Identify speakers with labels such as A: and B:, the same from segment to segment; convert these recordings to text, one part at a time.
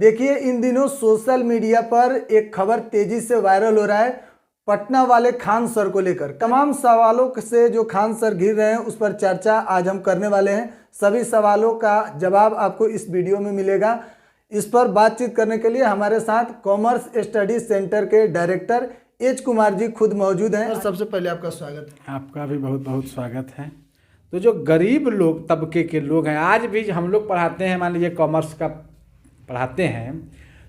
A: देखिए, इन दिनों social media पर एक खबर तेजी से वायरल हो रहा है पटना वाले खान सर को लेकर। तमाम सवालों से जो खान सर घिर रहे हैं उस पर चर्चा आज हम करने वाले हैं। सभी सवालों का जवाब आपको इस वीडियो में मिलेगा। इस पर बातचीत करने के लिए हमारे साथ कॉमर्स स्टडी सेंटर के डायरेक्टर एच कुमार जी खुद मौजूद हैं। सबसे पहले आपका स्वागत है।
B: आपका भी बहुत बहुत स्वागत है। तो जो गरीब लोग तबके के लोग हैं, आज भी हम लोग पढ़ाते हैं, मान लीजिए कॉमर्स का पढ़ाते हैं,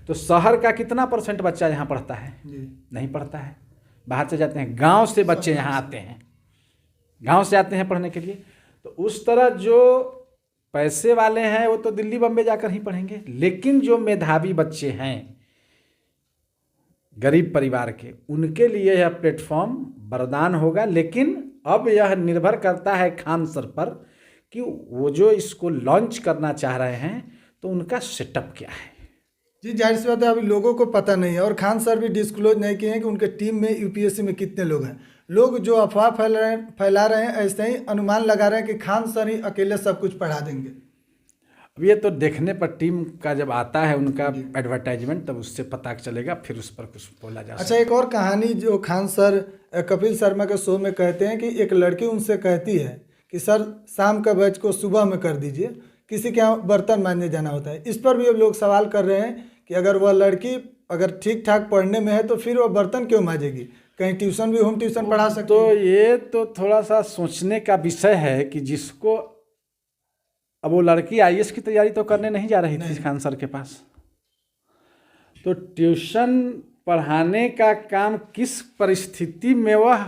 B: तो शहर का कितना % बच्चा यहाँ पढ़ता है? नहीं पढ़ता है, बाहर से जाते हैं। गांव से बच्चे यहाँ आते हैं, गांव से आते हैं पढ़ने के लिए। तो उस तरह जो पैसे वाले हैं वो तो दिल्ली बम्बे जाकर ही पढ़ेंगे, लेकिन जो मेधावी बच्चे हैं गरीब परिवार के, उनके लिए यह प्लेटफॉर्म वरदान होगा। लेकिन अब यह निर्भर करता है खान सर पर कि वो जो इसको लॉन्च करना चाह रहे हैं तो उनका सेटअप क्या है।
A: जी, जाहिर सी बात है, अभी लोगों को पता नहीं है और खान सर भी डिस्क्लोज नहीं किए हैं कि उनके टीम में यूपीएससी में कितने लोग हैं। लोग जो अफवाह फैला रहे हैं, ऐसे ही अनुमान लगा रहे हैं कि खान सर ही अकेले सब कुछ पढ़ा देंगे।
B: अब ये तो देखने पर टीम का जब आता है उनका एडवर्टाइजमेंट, तब उससे पता चलेगा, फिर उस पर कुछ बोला जा सकता है।
A: अच्छा, एक और कहानी जो खान सर कपिल शर्मा के शो में कहते हैं कि एक लड़की उनसे कहती है कि सर शाम का बैच को सुबह में कर दीजिए, किसी के यहाँ बर्तन मांजने जाना होता है। इस पर भी अब लोग सवाल कर रहे हैं कि अगर वह लड़की अगर ठीक ठाक पढ़ने में है तो फिर वह बर्तन क्यों मांजेगी, कहीं ट्यूशन भी होम ट्यूशन पढ़ा सकती है।
B: तो ये तो थोड़ा सा सोचने का विषय है कि जिसको, अब वो लड़की आईएएस की तैयारी तो करने नहीं जा रही थी खान सर के पास, तो ट्यूशन पढ़ाने का काम किस परिस्थिति में वह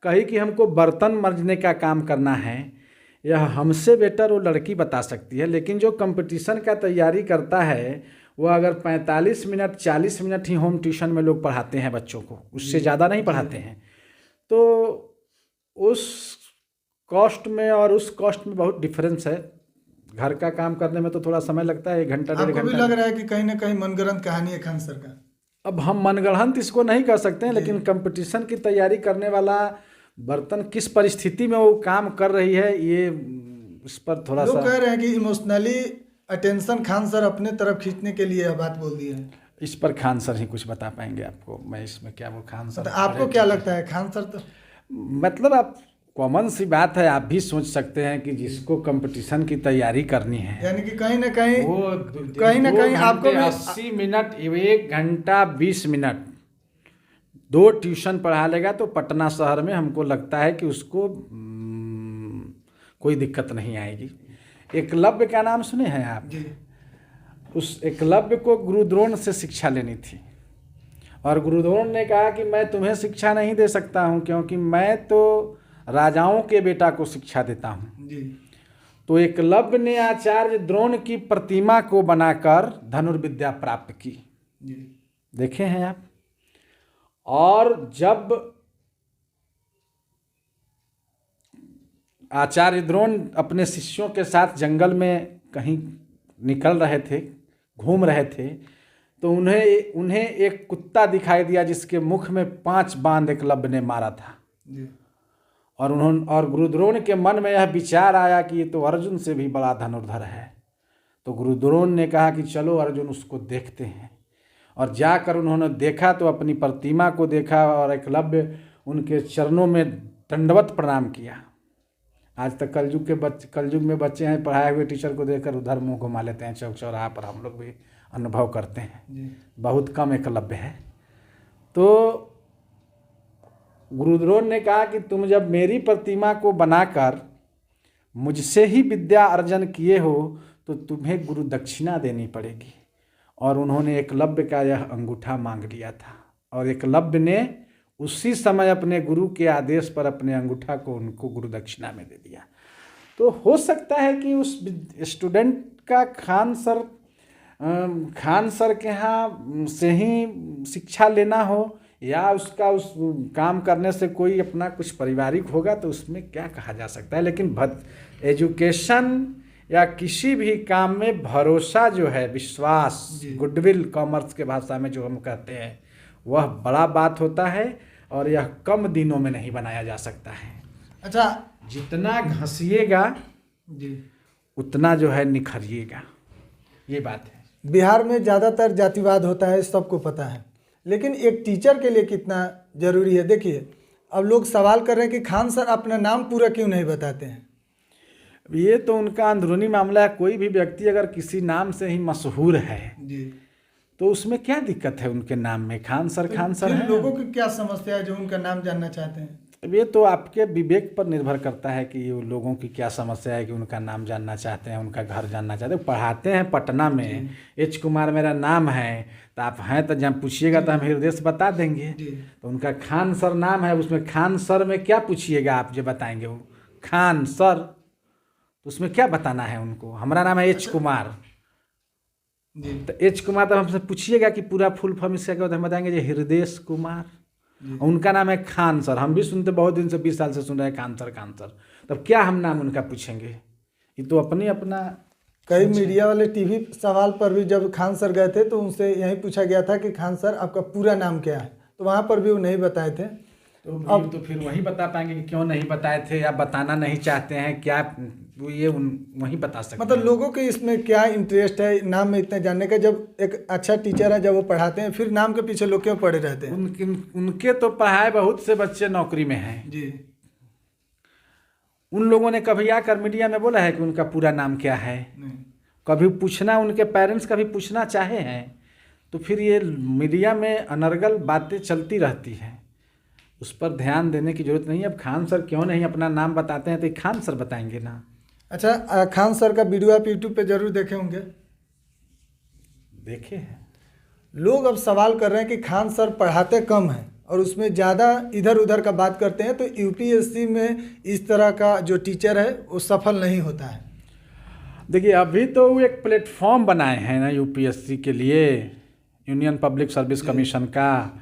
B: कही कि हमको बर्तन मांजने का काम करना है, यह हमसे बेटर वो लड़की बता सकती है। लेकिन जो कंपटीशन का तैयारी करता है वह अगर 45 मिनट 40 मिनट ही होम ट्यूशन में लोग पढ़ाते हैं बच्चों को, उससे ज़्यादा नहीं पढ़ाते हैं, तो उस कॉस्ट में और उस कॉस्ट में बहुत डिफरेंस है। घर का काम करने में तो थोड़ा समय लगता है, 1 घंटा 1.5 घंटा।
A: आपको भी लग रहा है कि कहीं ना कहीं मनगढ़ंत कहानी है खान सर का?
B: अब हम मनगढ़ंत इसको नहीं कर सकते हैं, लेकिन कंपटीशन की तैयारी करने वाला बर्तन किस परिस्थिति में वो काम कर रही है, ये इस पर थोड़ा सा
A: लोग कह रहे हैं कि इमोशनली अटेंशन खान सर अपने तरफ खींचने के लिए यह बात बोल दी है।
B: इस पर खान सर ही कुछ बता पाएंगे आपको, मैं इसमें क्या वो खान सर।
A: तो आपको क्या लगता है खान सर? तो
B: मतलब आप कॉमन सी बात है, आप भी सोच सकते हैं कि जिसको कंपटीशन की तैयारी करनी है,
A: यानी कि कहीं ना कहीं आपको
B: 80 मिनट 1 घंटा 20 मिनट 2 ट्यूशन पढ़ा लेगा तो पटना शहर में हमको लगता है कि उसको कोई दिक्कत नहीं आएगी। एकलव्य का नाम सुने हैं आप?
A: जी।
B: उस एकलव्य को गुरु द्रोण से शिक्षा लेनी थी और गुरु द्रोण ने कहा कि मैं तुम्हें शिक्षा नहीं दे सकता हूँ, क्योंकि मैं तो राजाओं के बेटा को शिक्षा देता हूँ।
A: जी।
B: तो एकलव्य ने आचार्य द्रोण की प्रतिमा को बनाकर धनुर्विद्या प्राप्त की।
A: जी।
B: देखे हैं आप? और जब आचार्य द्रोण अपने शिष्यों के साथ जंगल में कहीं निकल रहे थे, घूम रहे थे, तो उन्हें एक कुत्ता दिखाई दिया जिसके मुख में 5 बाण एकलव्य ने मारा था।
A: जी।
B: और गुरु द्रोण के मन में यह विचार आया कि ये तो अर्जुन से भी बड़ा धनुर्धर है। तो गुरु द्रोण ने कहा कि चलो अर्जुन उसको देखते हैं, और जाकर उन्होंने देखा तो अपनी प्रतिमा को देखा और एकलव्य उनके चरणों में दंडवत प्रणाम किया। आज तक कलयुग में बच्चे हैं, पढ़ाए हुए टीचर को देखकर उधर मुंह घुमा लेते हैं चौक चौराहा पर, हम लोग भी अनुभव करते हैं। बहुत कम एकलव्य है। तो गुरु द्रोण ने कहा कि तुम जब मेरी प्रतिमा को बनाकर मुझसे ही विद्या अर्जन किए हो तो तुम्हें गुरु दक्षिणा देनी पड़ेगी। और उन्होंने एकलव्य का यह अंगूठा मांग लिया था, और एकलव्य ने उसी समय अपने गुरु के आदेश पर अपने अंगूठा को उनको गुरु दक्षिणा में दे दिया। तो हो सकता है कि उस स्टूडेंट का खान सर के यहाँ से ही शिक्षा लेना हो, या उसका उस काम करने से कोई अपना कुछ पारिवारिक होगा, तो उसमें क्या कहा जा सकता है। लेकिन एजुकेशन या किसी भी काम में भरोसा जो है, विश्वास, गुडविल कॉमर्स के भाषा में जो हम कहते हैं, वह बड़ा बात होता है और यह कम दिनों में नहीं बनाया जा सकता है।
A: अच्छा,
B: जितना घसिएगा उतना जो है निखरिएगा, ये बात है।
A: बिहार में ज़्यादातर जातिवाद होता है, सबको पता है, लेकिन एक टीचर के लिए कितना ज़रूरी है। देखिए, अब लोग सवाल कर रहे हैं कि खान सर अपना नाम पूरा क्यों नहीं बताते हैं।
B: ये तो उनका अंदरूनी मामला है। कोई भी व्यक्ति अगर किसी नाम से ही मशहूर है
A: जी,
B: तो उसमें क्या दिक्कत है उनके नाम में? खान सर
A: फिर
B: है।
A: लोगों की क्या समस्या है जो उनका नाम जानना चाहते हैं?
B: अब ये तो आपके विवेक पर निर्भर करता है कि ये लोगों की क्या समस्या है कि उनका नाम जानना चाहते हैं, उनका घर जानना चाहते हैं। पढ़ाते हैं पटना में, एच कुमार मेरा नाम है, तो आप हैं तो जब पूछिएगा तो हम हृदय से बता देंगे। तो उनका खान सर नाम है, उसमें खान सर में क्या पूछिएगा आप जो बताएंगे? वो खान सर, तो उसमें क्या बताना है उनको? हमारा नाम है एच कुमार, तो एच कुमार तो हमसे पूछिएगा कि पूरा फुल फॉर्म इसका क्या होता है, हम बताएंगे जो हृदय कुमार। उनका नाम है खान सर, हम भी सुनते बहुत दिन से 20 साल से सुन रहे हैं खान सर। तब क्या हम नाम उनका पूछेंगे? ये तो अपना
A: कई मीडिया वाले टीवी सवाल पर भी जब खान सर गए थे तो उनसे यही पूछा गया था कि खान सर आपका पूरा नाम क्या है, तो वहाँ पर भी वो नहीं बताए थे।
B: तो अब तो फिर वही बता पाएंगे कि क्यों नहीं बताए थे या बताना नहीं चाहते हैं क्या, वो ये वही बता सकते
A: मतलब
B: हैं।
A: लोगों के इसमें क्या इंटरेस्ट है नाम में इतना जानने का? जब एक अच्छा टीचर है, जब वो पढ़ाते हैं, फिर नाम के पीछे लोग क्यों पड़े रहते हैं?
B: उनके तो पढ़ाए बहुत से बच्चे नौकरी में हैं
A: जी।
B: उन लोगों ने कभी आकर मीडिया में बोला है कि उनका पूरा नाम क्या है?
A: नहीं।
B: कभी पूछना, उनके पेरेंट्स कभी पूछना चाहे हैं? तो फिर ये मीडिया में अनर्गल बातें चलती रहती हैं, उस पर ध्यान देने की जरूरत नहीं है। अब खान सर क्यों नहीं अपना नाम बताते हैं, तो खान सर बताएंगे ना।
A: अच्छा, खान सर का वीडियो आप यूट्यूब पे जरूर देखे होंगे।
B: देखे हैं।
A: लोग अब सवाल कर रहे हैं कि खान सर पढ़ाते कम हैं और उसमें ज़्यादा इधर उधर का बात करते हैं, तो यूपीएससी में इस तरह का जो टीचर है वो सफल नहीं होता है।
B: देखिए, अभी तो वो एक प्लेटफॉर्म बनाए हैं ना यूपीएससी के लिए, यूनियन पब्लिक सर्विस कमीशन का।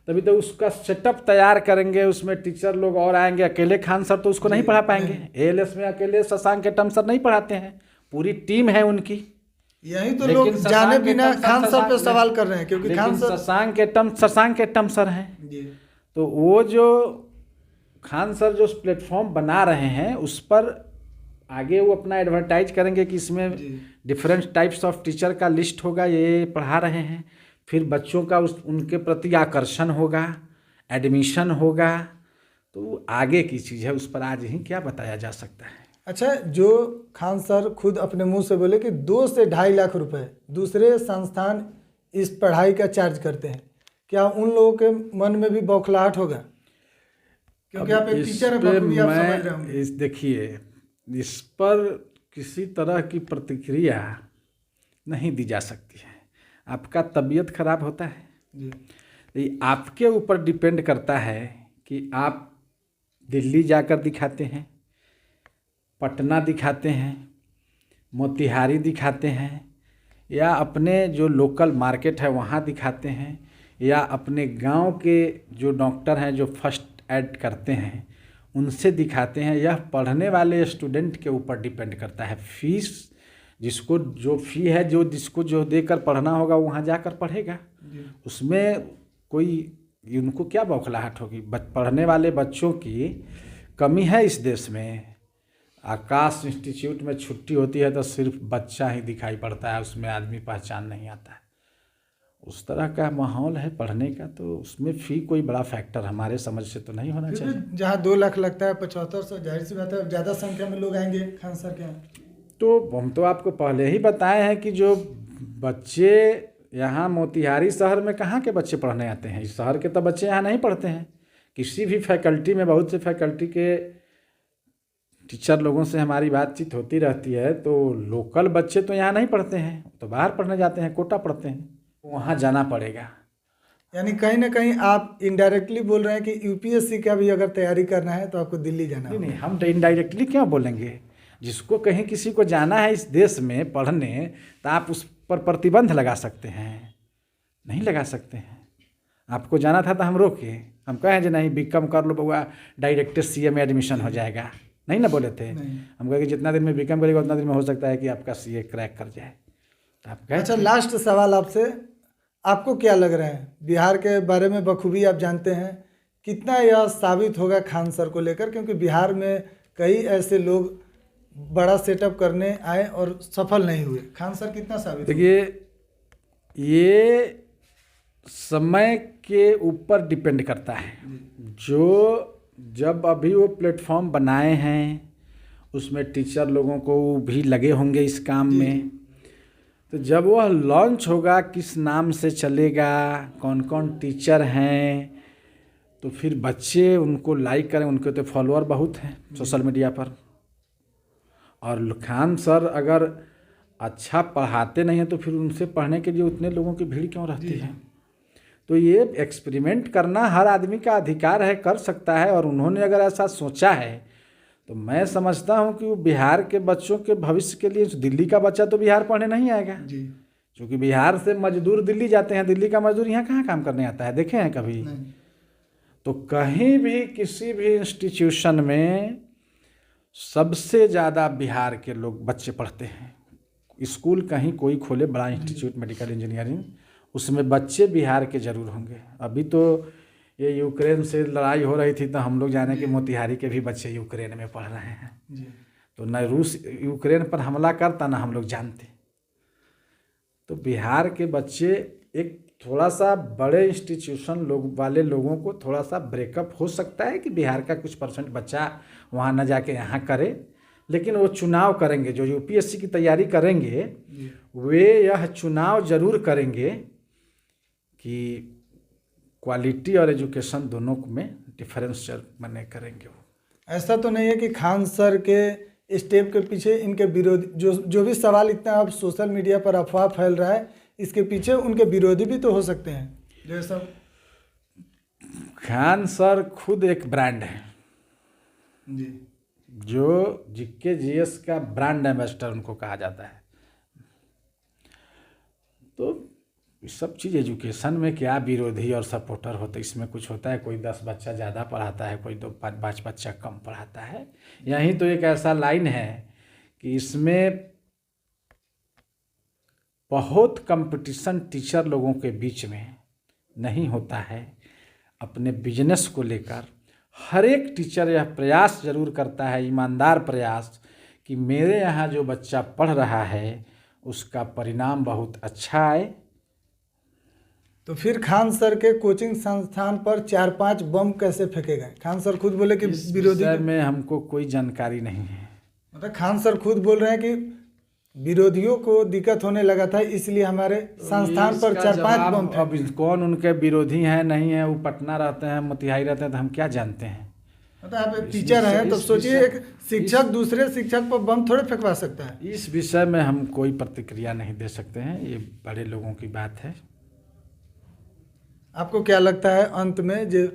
B: तभी तो उसका सेटअप तैयार करेंगे, उसमें टीचर लोग और आएंगे। अकेले खान सर तो उसको नहीं पढ़ा पाएंगे। एएलएस में अकेले शशांक एटम सर नहीं पढ़ाते हैं, पूरी टीम है उनकी।
A: यही तो लोग जाने बिना खान सर पे सवाल कर रहे हैं, क्योंकि Khan sir
B: Shashank atom sir हैं। तो वो जो खान सर जो प्लेटफॉर्म बना रहे हैं उस पर आगे वो अपना एडवर्टाइज करेंगे कि इसमें डिफरेंट टाइप्स ऑफ टीचर का लिस्ट होगा, ये पढ़ा रहे हैं। फिर बच्चों का उनके प्रति आकर्षण होगा, एडमिशन होगा। तो आगे की चीज़ है, उस पर आज ही क्या बताया जा सकता है।
A: अच्छा, जो खान सर खुद अपने मुंह से बोले कि 2 से 2.5 लाख रुपए दूसरे संस्थान इस पढ़ाई का चार्ज करते हैं, क्या उन लोगों के मन में भी बौखलाहट होगा? क्योंकि आप एक टीचर हैं, बखूबी आप समझ रहे होंगे।
B: देखिए, इस पर किसी तरह की प्रतिक्रिया नहीं दी जा सकती है। आपका तबीयत खराब होता है
A: जी,
B: ये आपके ऊपर डिपेंड करता है कि आप दिल्ली जाकर दिखाते हैं, पटना दिखाते हैं, मोतिहारी दिखाते हैं, या अपने जो लोकल मार्केट है वहाँ दिखाते हैं, या अपने गांव के जो डॉक्टर हैं जो फर्स्ट एड करते हैं उनसे दिखाते हैं। यह पढ़ने वाले स्टूडेंट के ऊपर डिपेंड करता है। फीस जिसको जो फी है, जिसको जो देकर पढ़ना होगा वहाँ जाकर पढ़ेगा। उसमें कोई उनको क्या बौखलाहट होगी? पढ़ने वाले बच्चों की कमी है इस देश में। आकाश इंस्टीट्यूट में छुट्टी होती है तो सिर्फ बच्चा ही दिखाई पड़ता है, उसमें आदमी पहचान नहीं आता है। उस तरह का माहौल है पढ़ने का, तो उसमें फ़ी कोई बड़ा फैक्टर हमारे समझ से तो नहीं होना चाहिए।
A: जहाँ 2 लाख लगता है 7500, जाहिर सी बात है ज़्यादा संख्या में लोग आएंगे खान सर के यहाँ।
B: तो हम तो आपको पहले ही बताए हैं कि जो बच्चे यहाँ मोतिहारी शहर में कहाँ के बच्चे पढ़ने आते हैं, इस शहर के तो बच्चे यहाँ नहीं पढ़ते हैं। किसी भी फैकल्टी में बहुत से फैकल्टी के टीचर लोगों से हमारी बातचीत होती रहती है, तो लोकल बच्चे तो यहाँ नहीं पढ़ते हैं, तो बाहर पढ़ने जाते हैं, कोटा पढ़ते हैं, वहाँ जाना पड़ेगा।
A: यानी कहीं ना कहीं आप इनडायरेक्टली बोल रहे हैं कि यूपीएससी का भी अगर तैयारी करना है तो आपको दिल्ली जाना है।
B: नहीं, हम इनडायरेक्टली क्यों बोलेंगे? जिसको कहीं किसी को जाना है इस देश में पढ़ने, तो आप उस पर प्रतिबंध लगा सकते हैं? नहीं लगा सकते हैं। आपको जाना था तो हम रोके, हम कहें जो नहीं बीकॉम कर लो बउआ, डायरेक्ट सीए में एडमिशन हो जाएगा, नहीं ना बोले थे। हम कहे कि जितना दिन में बीकॉम करेगा उतना दिन में हो सकता है कि आपका सीए क्रैक कर जाए। तो आप कहें।
A: अच्छा, लास्ट सवाल आपसे, आपको क्या लग रहा है, बिहार के बारे में बखूबी आप जानते हैं, कितना यह साबित होगा खान सर को लेकर? क्योंकि बिहार में कई ऐसे लोग बड़ा सेटअप करने आए और सफल नहीं हुए, खान सर कितना साबित?
B: देखिए, ये समय के ऊपर डिपेंड करता है। जो जब अभी वो प्लेटफॉर्म बनाए हैं उसमें टीचर लोगों को भी लगे होंगे इस काम में, तो जब वह लॉन्च होगा किस नाम से चलेगा, कौन कौन टीचर हैं, तो फिर बच्चे उनको लाइक करें। उनके तो फॉलोअर बहुत हैं सोशल मीडिया पर। और खान सर अगर अच्छा पढ़ाते नहीं हैं तो फिर उनसे पढ़ने के लिए उतने लोगों की भीड़ क्यों रहती है। तो ये एक्सपेरिमेंट करना हर आदमी का अधिकार है, कर सकता है। और उन्होंने अगर ऐसा सोचा है तो मैं समझता हूँ कि वो बिहार के बच्चों के भविष्य के लिए, दिल्ली का बच्चा तो बिहार पढ़ने नहीं आएगा क्योंकि बिहार से मजदूर दिल्ली जाते हैं। दिल्ली का मजदूर यहाँ कहाँ काम करने आता है, देखे हैं कभी? तो कहीं भी किसी भी इंस्टीट्यूशन में सबसे ज़्यादा बिहार के लोग बच्चे पढ़ते हैं। स्कूल कहीं कोई खोले बड़ा इंस्टीट्यूट मेडिकल इंजीनियरिंग, उसमें बच्चे बिहार के ज़रूर होंगे। अभी तो ये यूक्रेन से लड़ाई हो रही थी तो हम लोग जाने कि मोतिहारी के भी बच्चे यूक्रेन में पढ़ रहे हैं। तो न रूस यूक्रेन पर हमला करता ना हम लोग जानते। तो बिहार के बच्चे एक थोड़ा सा बड़े इंस्टीट्यूशन वाले लोगों को थोड़ा सा ब्रेकअप हो सकता है कि बिहार का कुछ परसेंट बच्चा वहाँ न जाके यहाँ करे, लेकिन वो चुनाव करेंगे। जो यूपीएससी की तैयारी करेंगे वे यह चुनाव ज़रूर करेंगे कि क्वालिटी और एजुकेशन दोनों में डिफरेंस बने करेंगे। वो
A: ऐसा तो नहीं है कि खान सर के स्टेप के पीछे इनके विरोधी जो भी सवाल इतना अब सोशल मीडिया पर अफवाह फैल रहा है, इसके पीछे उनके विरोधी भी तो हो सकते हैं? जैसा
B: खान सर खुद एक ब्रांड है
A: जी,
B: जो जीके जीएस का ब्रांड एम्बेसडर उनको कहा जाता है। तो सब चीज़ एजुकेशन में क्या विरोधी और सपोर्टर होते, इसमें कुछ होता है? कोई 10 बच्चा ज़्यादा पढ़ाता है, कोई 2-5 बच्चा कम पढ़ाता है। यहीं तो एक ऐसा लाइन है कि इसमें बहुत कंपटीशन टीचर लोगों के बीच में नहीं होता है। अपने बिजनेस को लेकर हर एक टीचर यह प्रयास जरूर करता है, ईमानदार प्रयास, कि मेरे यहाँ जो बच्चा पढ़ रहा है उसका परिणाम बहुत अच्छा आए।
A: तो फिर खान सर के कोचिंग संस्थान पर 4-5 बम कैसे फेंके गए? खान सर खुद बोले कि विरोधी
B: में हमको कोई जानकारी नहीं है।
A: मतलब खान सर खुद बोल रहे हैं कि विरोधियों को दिक्कत होने लगा था इसलिए हमारे संस्थान पर 4-5 बम
B: अब कौन उनके विरोधी हैं नहीं है, वो पटना रहते हैं, मोतिहारी रहते हैं, तो हम क्या जानते हैं?
A: मतलब आप एक टीचर हैं तो सोचिए एक शिक्षक दूसरे शिक्षक पर बम थोड़े फेंकवा सकता है।
B: इस विषय में हम कोई प्रतिक्रिया नहीं दे सकते हैं, ये बड़े लोगों की बात है।
A: आपको क्या लगता है अंत में जो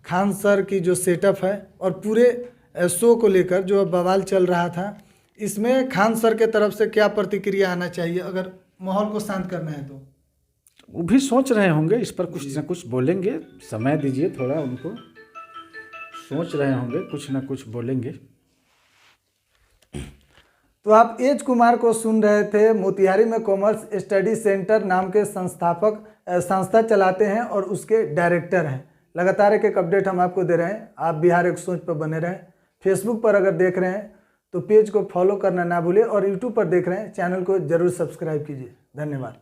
A: खान सर की जो सेटअप है और पूरे शो को लेकर जो बवाल चल रहा था, इसमें खान सर के तरफ से क्या प्रतिक्रिया आना चाहिए अगर माहौल को शांत करना है? तो
B: वो भी सोच रहे होंगे इस पर, कुछ ना कुछ बोलेंगे। समय दीजिए थोड़ा उनको, सोच रहे होंगे, कुछ ना कुछ बोलेंगे।
A: तो आप एच कुमार को सुन रहे थे। मोतिहारी में कॉमर्स स्टडी सेंटर नाम के संस्था चलाते हैं और उसके डायरेक्टर हैं। लगातार एक अपडेट हम आपको दे रहे हैं। आप बिहार एक सोच पर बने रहें। फेसबुक पर अगर देख रहे हैं तो पेज को फॉलो करना ना भूलें और यूट्यूब पर देख रहे हैं चैनल को जरूर सब्सक्राइब कीजिए। धन्यवाद।